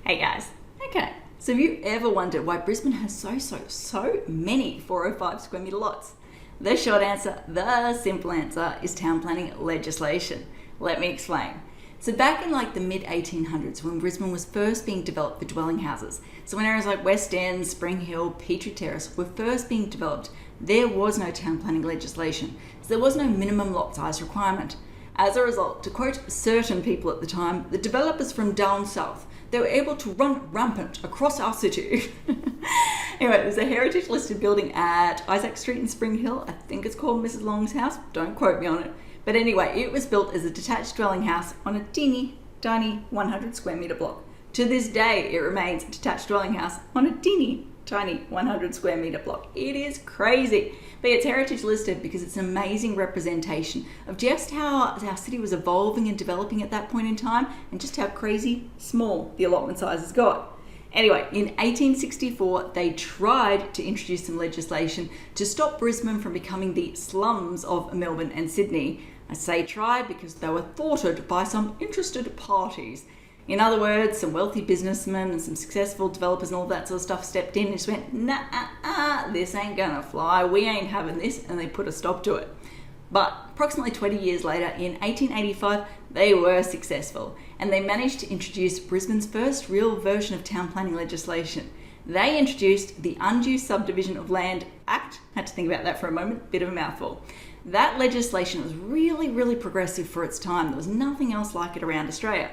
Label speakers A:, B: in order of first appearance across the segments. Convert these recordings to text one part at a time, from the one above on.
A: Hey guys, okay, so have you ever wondered why Brisbane has so many 405 square metre lots? The short answer, the simple answer, is town planning legislation. Let me explain. So back in like the mid 1800s, when Brisbane was first being developed for dwelling houses, so when areas like West End, Spring Hill, Petrie Terrace were first being developed, there was no town planning legislation, so there was no minimum lot size requirement. As a result, to quote certain people at the time, the developers from down south, they were able to run rampant across our city. Anyway, there's a heritage listed building at Isaac Street in Spring Hill. I think it's called Mrs. Long's house. Don't quote me on it. But anyway, it was built as a detached dwelling house on a teeny tiny 100 square metre block. To this day, it remains a detached dwelling house on a teeny tiny 100 square metre block. It is crazy. But it's heritage listed because it's an amazing representation of just how our city was evolving and developing at that point in time, and just how crazy small the allotment sizes got. Anyway, in 1864, they tried to introduce some legislation to stop Brisbane from becoming the slums of Melbourne and Sydney. I say tried because they were thwarted by some interested parties. In other words, some wealthy businessmen and some successful developers and all that sort of stuff stepped in and just went, nah, this ain't gonna fly, we ain't having this, and they put a stop to it. But approximately 20 years later, in 1885, they were successful, and they managed to introduce Brisbane's first real version of town planning legislation. They introduced the Undue Subdivision of Land Act. Had to think about that for a moment, bit of a mouthful. That legislation was really progressive for its time. There was nothing else like it around Australia.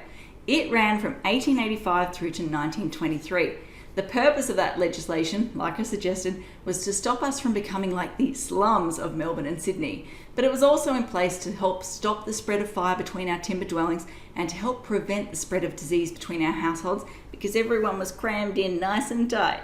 A: It ran from 1885 through to 1923. The purpose of that legislation, like I suggested, was to stop us from becoming like the slums of Melbourne and Sydney. But it was also in place to help stop the spread of fire between our timber dwellings and to help prevent the spread of disease between our households, because everyone was crammed in nice and tight.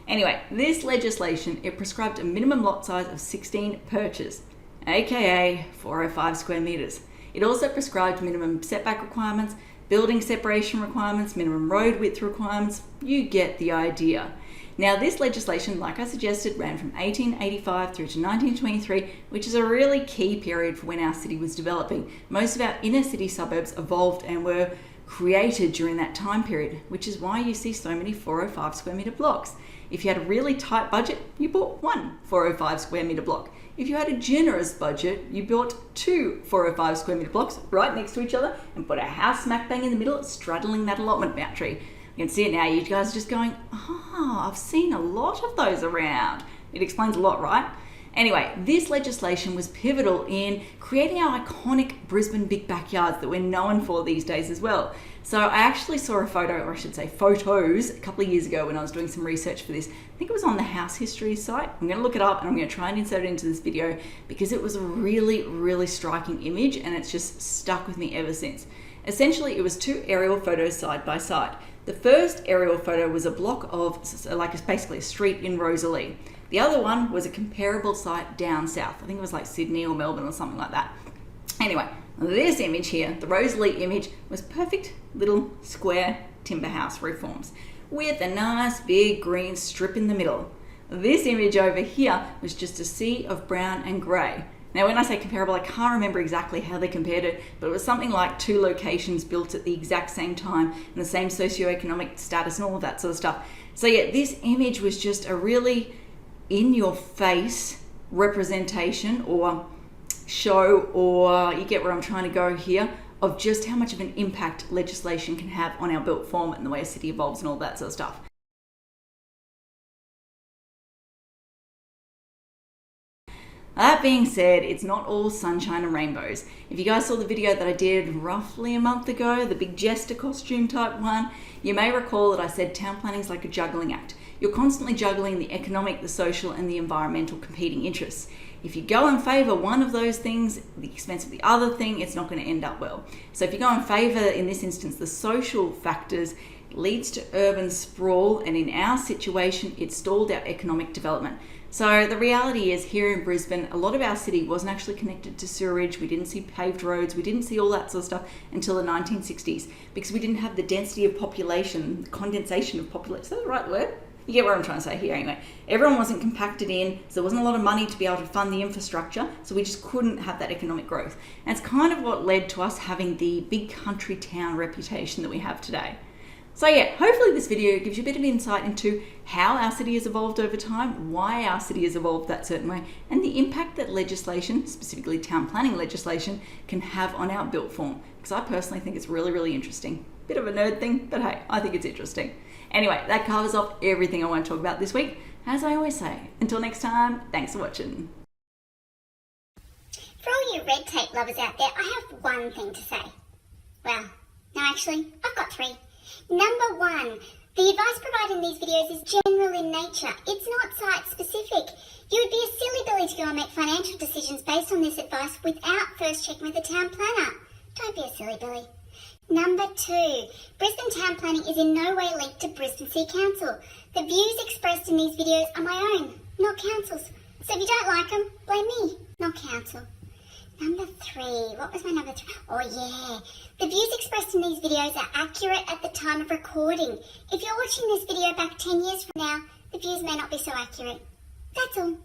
A: Anyway, this legislation, it prescribed a minimum lot size of 16 perches, aka 405 square metres. It also prescribed minimum setback requirements, building separation requirements, minimum road width requirements. You get the idea. Now, this legislation, like I suggested, ran from 1885 through to 1923, which is a really key period for when our city was developing. Most of our inner city suburbs evolved and were created during that time period, which is why you see so many 405 square metre blocks. If you had a really tight budget, you bought one 405 square metre block. If you had a generous budget, you built two 405 square metre blocks right next to each other and put a house smack bang in the middle, straddling that allotment boundary. You can see it now. You guys are just going, I've seen a lot of those around. It explains a lot, right? Anyway, this legislation was pivotal in creating our iconic Brisbane big backyards that we're known for these days as well. So I actually saw a photo, or I should say photos, a couple of years ago when I was doing some research for this. I think it was on the House History site. I'm going to look it up and I'm going to try and insert it into this video because it was a really striking image, and it's just stuck with me ever since. Essentially, it was two aerial photos side by side. The first aerial photo was a block of, basically a street in Rosalie. The other one was a comparable site down south. I think it was like Sydney or Melbourne or something like that. Anyway, this image here, the Rosalie image, was perfect little square timber house roof forms with a nice big green strip in the middle. This image over here was just a sea of brown and grey. Now, when I say comparable, I can't remember exactly how they compared it, but it was something like two locations built at the exact same time and the same socioeconomic status and all of that sort of stuff. So yeah, this image was just a really in-your-face representation or show, or you get where I'm trying to go here, of just how much of an impact legislation can have on our built form and the way a city evolves and all that sort of stuff. That being said, it's not all sunshine and rainbows. If you guys saw the video that I did roughly a month ago, the big jester costume type one, you may recall that I said town planning is like a juggling act. You're constantly juggling the economic, the social, and the environmental competing interests. If you go in favour one of those things at the expense of the other thing, it's not going to end up well. So if you go in favour, in this instance, the social factors, it leads to urban sprawl, and in our situation, it stalled our economic development. So the reality is, here in Brisbane, a lot of our city wasn't actually connected to sewerage. We didn't see paved roads. We didn't see all that sort of stuff until the 1960s because we didn't have the density of population, condensation of population. Is that the right word? You get what I'm trying to say here anyway. Everyone wasn't compacted in, so there wasn't a lot of money to be able to fund the infrastructure, so we just couldn't have that economic growth. And it's kind of what led to us having the big country town reputation that we have today. So yeah, hopefully this video gives you a bit of insight into how our city has evolved over time, why our city has evolved that certain way, and the impact that legislation, specifically town planning legislation, can have on our built form. Because I personally think it's really, really interesting. Bit of a nerd thing, but hey, I think it's interesting. Anyway, that covers off everything I want to talk about this week. As I always say, until next time, thanks for watching.
B: For all you red tape lovers out there, I have one thing to say. Well, no, actually, I've got three. Number one, the advice provided in these videos is general in nature. It's not site specific. You would be a silly Billy to go and make financial decisions based on this advice without first checking with the town planner. Don't be a silly Billy. Number two, Brisbane town planning is in no way linked to Brisbane City Council. The views expressed in these videos are my own, not council's. So if you don't like them, blame me, not council. Number three, what was my number three? Oh yeah, the views expressed in these videos are accurate at the time of recording. If you're watching this video back 10 years from now, the views may not be so accurate. That's all.